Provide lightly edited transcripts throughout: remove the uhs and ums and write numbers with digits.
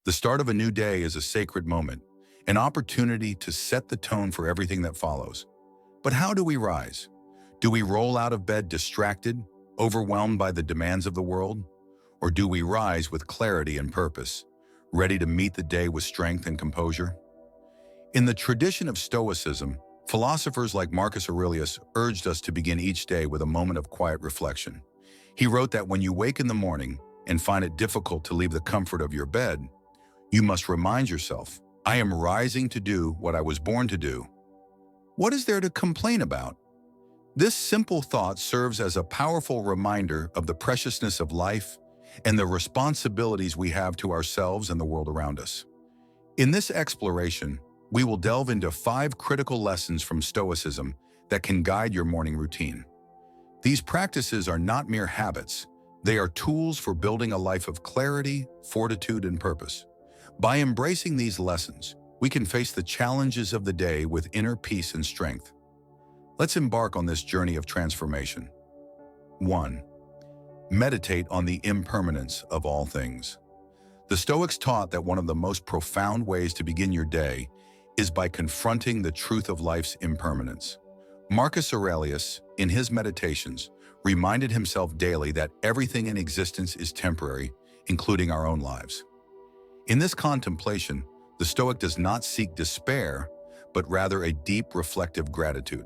The start of a new day is a sacred moment, an opportunity to set the tone for everything that follows. But how do we rise? Do we roll out of bed distracted, overwhelmed by the demands of the world? Or do we rise with clarity and purpose, ready to meet the day with strength and composure? In the tradition of Stoicism, philosophers like Marcus Aurelius urged us to begin each day with a moment of quiet reflection. He wrote that when you wake in the morning and find it difficult to leave the comfort of your bed, you must remind yourself, I am rising to do what I was born to do. What is there to complain about? This simple thought serves as a powerful reminder of the preciousness of life and the responsibilities we have to ourselves and the world around us. In this exploration, we will delve into 5 critical lessons from Stoicism that can guide your morning routine. These practices are not mere habits. They are tools for building a life of clarity, fortitude, and purpose. By embracing these lessons, we can face the challenges of the day with inner peace and strength. Let's embark on this journey of transformation. 1. Meditate on the impermanence of all things. The Stoics taught that one of the most profound ways to begin your day is by confronting the truth of life's impermanence. Marcus Aurelius, in his meditations, reminded himself daily that everything in existence is temporary, including our own lives. In this contemplation, the Stoic does not seek despair, but rather a deep reflective gratitude.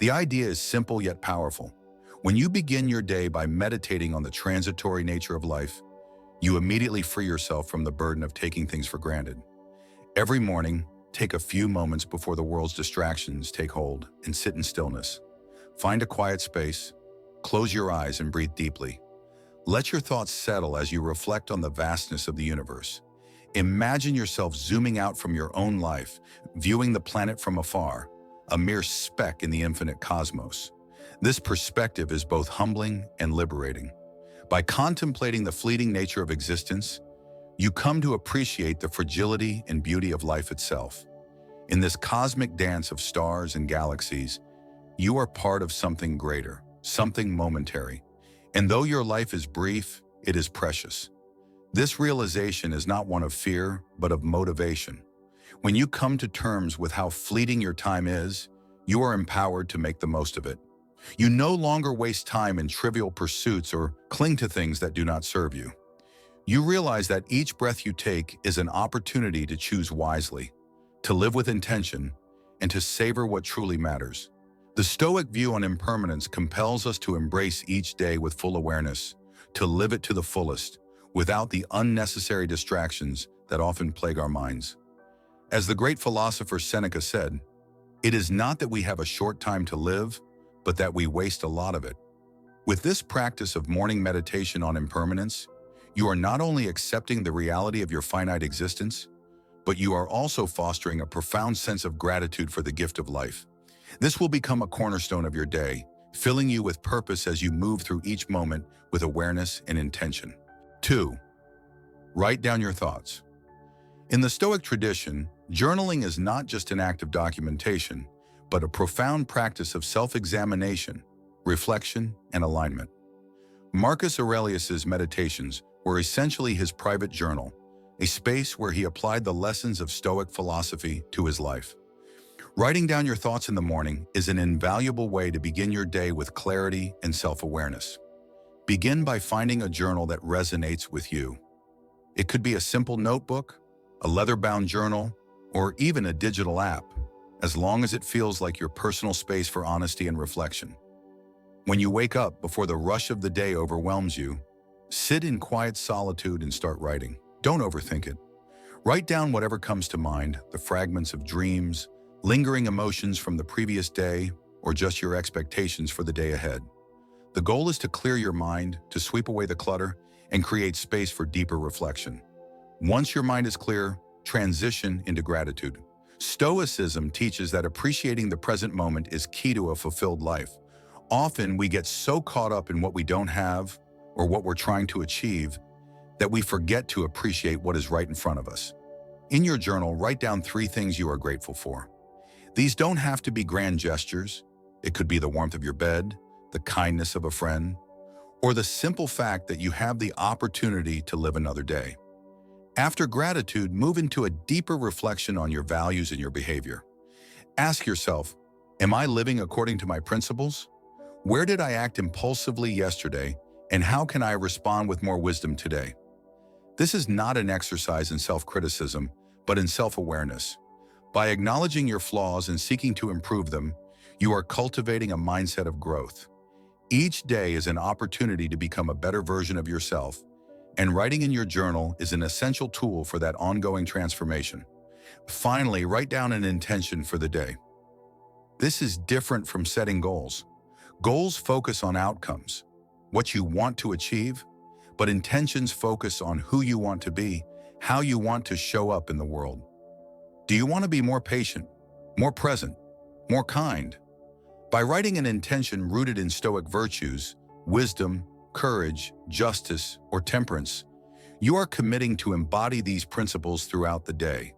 The idea is simple yet powerful. When you begin your day by meditating on the transitory nature of life, you immediately free yourself from the burden of taking things for granted. Every morning, take a few moments before the world's distractions take hold and sit in stillness. Find a quiet space, close your eyes and breathe deeply. Let your thoughts settle as you reflect on the vastness of the universe. Imagine yourself zooming out from your own life, viewing the planet from afar, a mere speck in the infinite cosmos. This perspective is both humbling and liberating. By contemplating the fleeting nature of existence, you come to appreciate the fragility and beauty of life itself. In this cosmic dance of stars and galaxies, you are part of something greater, something momentary. And though your life is brief, it is precious. This realization is not one of fear, but of motivation. When you come to terms with how fleeting your time is, you are empowered to make the most of it. You no longer waste time in trivial pursuits or cling to things that do not serve you. You realize that each breath you take is an opportunity to choose wisely, to live with intention, and to savor what truly matters. The Stoic view on impermanence compels us to embrace each day with full awareness, to live it to the fullest, without the unnecessary distractions that often plague our minds. As the great philosopher Seneca said, it is not that we have a short time to live, but that we waste a lot of it. With this practice of morning meditation on impermanence, you are not only accepting the reality of your finite existence, but you are also fostering a profound sense of gratitude for the gift of life. This will become a cornerstone of your day, filling you with purpose as you move through each moment with awareness and intention. 2. Write down your thoughts. In the Stoic tradition, journaling is not just an act of documentation, but a profound practice of self-examination, reflection, and alignment. Marcus Aurelius's meditations were essentially his private journal, a space where he applied the lessons of Stoic philosophy to his life. Writing down your thoughts in the morning is an invaluable way to begin your day with clarity and self-awareness. Begin by finding a journal that resonates with you. It could be a simple notebook, a leather-bound journal, or even a digital app, as long as it feels like your personal space for honesty and reflection. When you wake up before the rush of the day overwhelms you, sit in quiet solitude and start writing. Don't overthink it. Write down whatever comes to mind, the fragments of dreams, lingering emotions from the previous day, or just your expectations for the day ahead. The goal is to clear your mind, to sweep away the clutter, and create space for deeper reflection. Once your mind is clear, transition into gratitude. Stoicism teaches that appreciating the present moment is key to a fulfilled life. Often we get so caught up in what we don't have or what we're trying to achieve that we forget to appreciate what is right in front of us. In your journal, write down 3 things you are grateful for. These don't have to be grand gestures. It could be the warmth of your bed, the kindness of a friend, or the simple fact that you have the opportunity to live another day. After gratitude, move into a deeper reflection on your values and your behavior. Ask yourself, am I living according to my principles? Where did I act impulsively yesterday, and how can I respond with more wisdom today? This is not an exercise in self-criticism, but in self-awareness. By acknowledging your flaws and seeking to improve them, you are cultivating a mindset of growth. Each day is an opportunity to become a better version of yourself, and writing in your journal is an essential tool for that ongoing transformation. Finally, write down an intention for the day. This is different from setting goals. Goals focus on outcomes, what you want to achieve, but intentions focus on who you want to be, how you want to show up in the world. Do you want to be more patient, more present, more kind? By writing an intention rooted in Stoic virtues, wisdom, courage, justice, or temperance, you are committing to embody these principles throughout the day.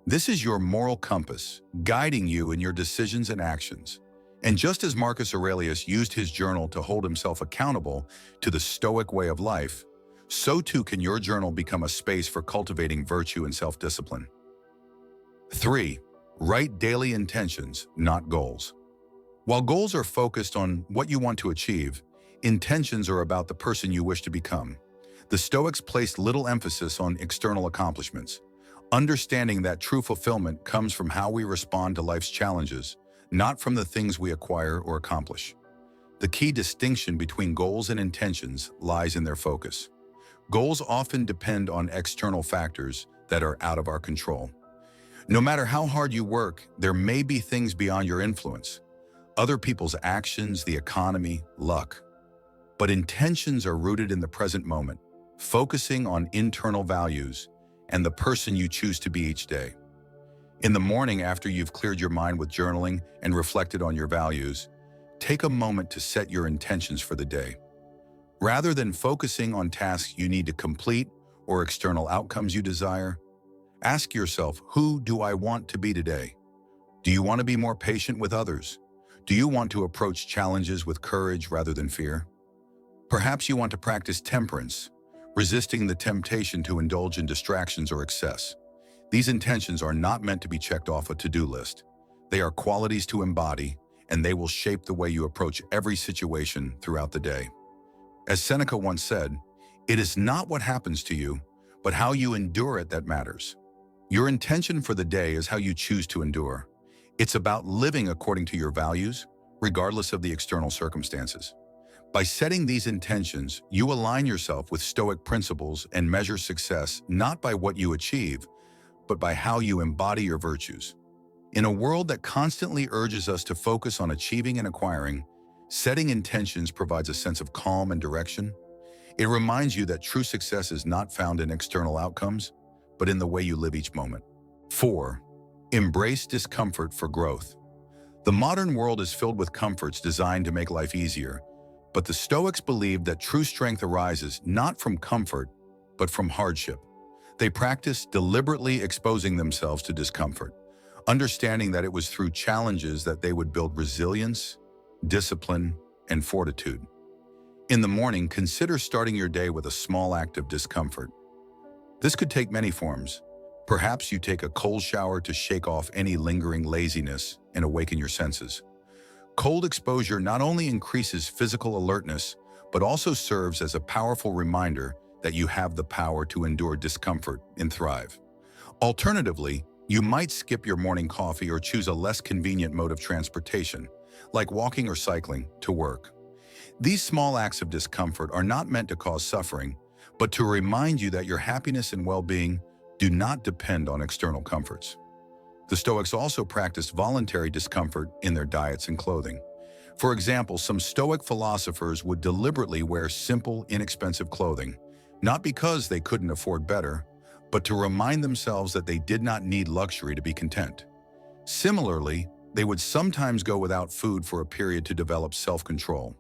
This is your moral compass, guiding you in your decisions and actions. And just as Marcus Aurelius used his journal to hold himself accountable to the Stoic way of life, so too can your journal become a space for cultivating virtue and self-discipline. 3. Write daily intentions, not goals. While goals are focused on what you want to achieve, intentions are about the person you wish to become. The Stoics placed little emphasis on external accomplishments, understanding that true fulfillment comes from how we respond to life's challenges, not from the things we acquire or accomplish. The key distinction between goals and intentions lies in their focus. Goals often depend on external factors that are out of our control. No matter how hard you work, there may be things beyond your influence. Other people's actions, the economy, luck. But intentions are rooted in the present moment, focusing on internal values and the person you choose to be each day. In the morning, after you've cleared your mind with journaling and reflected on your values, take a moment to set your intentions for the day. Rather than focusing on tasks you need to complete or external outcomes you desire, ask yourself, who do I want to be today? Do you want to be more patient with others? Do you want to approach challenges with courage rather than fear? Perhaps you want to practice temperance, resisting the temptation to indulge in distractions or excess. These intentions are not meant to be checked off a to-do list. They are qualities to embody, and they will shape the way you approach every situation throughout the day. As Seneca once said, "It is not what happens to you, but how you endure it that matters." Your intention for the day is how you choose to endure. It's about living according to your values, regardless of the external circumstances. By setting these intentions, you align yourself with Stoic principles and measure success not by what you achieve, but by how you embody your virtues. In a world that constantly urges us to focus on achieving and acquiring, setting intentions provides a sense of calm and direction. It reminds you that true success is not found in external outcomes, but in the way you live each moment. 4. Embrace discomfort for growth. The modern world is filled with comforts designed to make life easier, but the Stoics believed that true strength arises not from comfort, but from hardship. They practiced deliberately exposing themselves to discomfort, understanding that it was through challenges that they would build resilience, discipline, and fortitude. In the morning, consider starting your day with a small act of discomfort. This could take many forms. Perhaps you take a cold shower to shake off any lingering laziness and awaken your senses. Cold exposure not only increases physical alertness, but also serves as a powerful reminder that you have the power to endure discomfort and thrive. Alternatively, you might skip your morning coffee or choose a less convenient mode of transportation, like walking or cycling, to work. These small acts of discomfort are not meant to cause suffering, but to remind you that your happiness and well-being do not depend on external comforts. The Stoics also practiced voluntary discomfort in their diets and clothing. For example, some Stoic philosophers would deliberately wear simple, inexpensive clothing, not because they couldn't afford better, but to remind themselves that they did not need luxury to be content. Similarly, they would sometimes go without food for a period to develop self-control.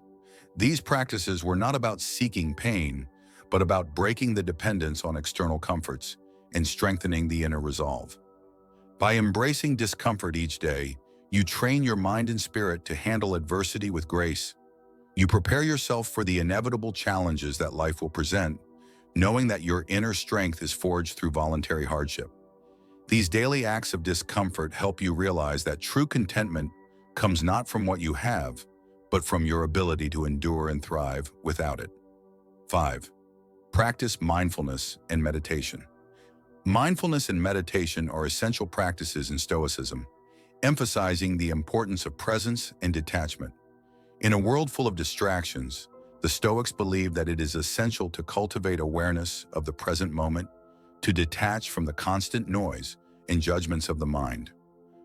These practices were not about seeking pain, but about breaking the dependence on external comforts and strengthening the inner resolve. By embracing discomfort each day, you train your mind and spirit to handle adversity with grace. You prepare yourself for the inevitable challenges that life will present, knowing that your inner strength is forged through voluntary hardship. These daily acts of discomfort help you realize that true contentment comes not from what you have, but from your ability to endure and thrive without it. 5. Practice mindfulness and meditation. Mindfulness and meditation are essential practices in Stoicism, emphasizing the importance of presence and detachment. In a world full of distractions, the Stoics believe that it is essential to cultivate awareness of the present moment, to detach from the constant noise and judgments of the mind.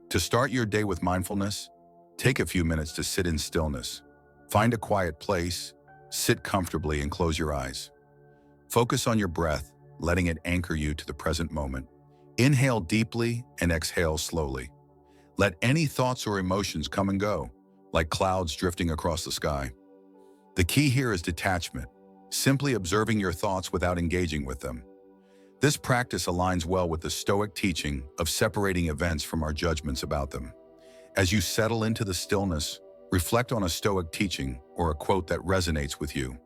To start your day with mindfulness, take a few minutes to sit in stillness. Find a quiet place, sit comfortably and close your eyes. Focus on your breath, letting it anchor you to the present moment. Inhale deeply and exhale slowly. Let any thoughts or emotions come and go, like clouds drifting across the sky. The key here is detachment, simply observing your thoughts without engaging with them. This practice aligns well with the Stoic teaching of separating events from our judgments about them. As you settle into the stillness, reflect on a Stoic teaching or a quote that resonates with you.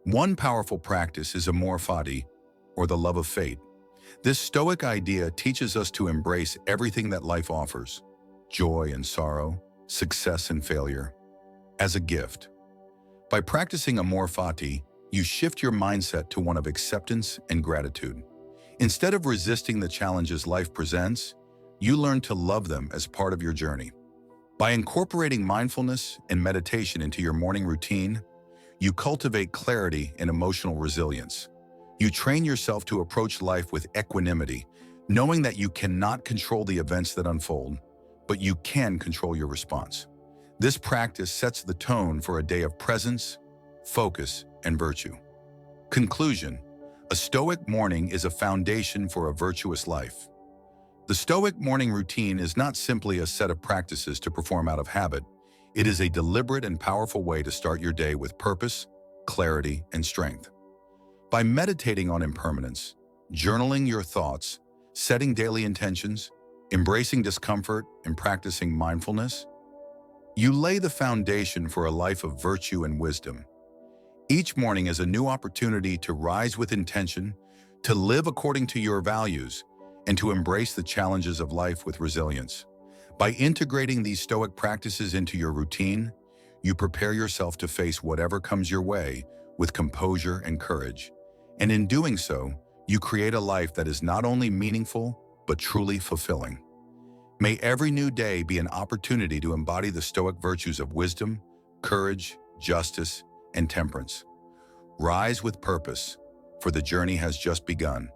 One powerful practice is amor fati, or the love of fate. This Stoic idea teaches us to embrace everything that life offers, joy and sorrow, success and failure, as a gift. By practicing amor fati, you shift your mindset to one of acceptance and gratitude. Instead of resisting the challenges life presents, you learn to love them as part of your journey. By incorporating mindfulness and meditation into your morning routine, you cultivate clarity and emotional resilience. You train yourself to approach life with equanimity, knowing that you cannot control the events that unfold, but you can control your response. This practice sets the tone for a day of presence, focus, and virtue. Conclusion: a Stoic morning is a foundation for a virtuous life. The Stoic morning routine is not simply a set of practices to perform out of habit. It is a deliberate and powerful way to start your day with purpose, clarity, and strength. By meditating on impermanence, journaling your thoughts, setting daily intentions, embracing discomfort, and practicing mindfulness, you lay the foundation for a life of virtue and wisdom. Each morning is a new opportunity to rise with intention, to live according to your values, and to embrace the challenges of life with resilience. By integrating these Stoic practices into your routine, you prepare yourself to face whatever comes your way with composure and courage. And in doing so, you create a life that is not only meaningful, but truly fulfilling. May every new day be an opportunity to embody the Stoic virtues of wisdom, courage, justice, and temperance. Rise with purpose, for the journey has just begun.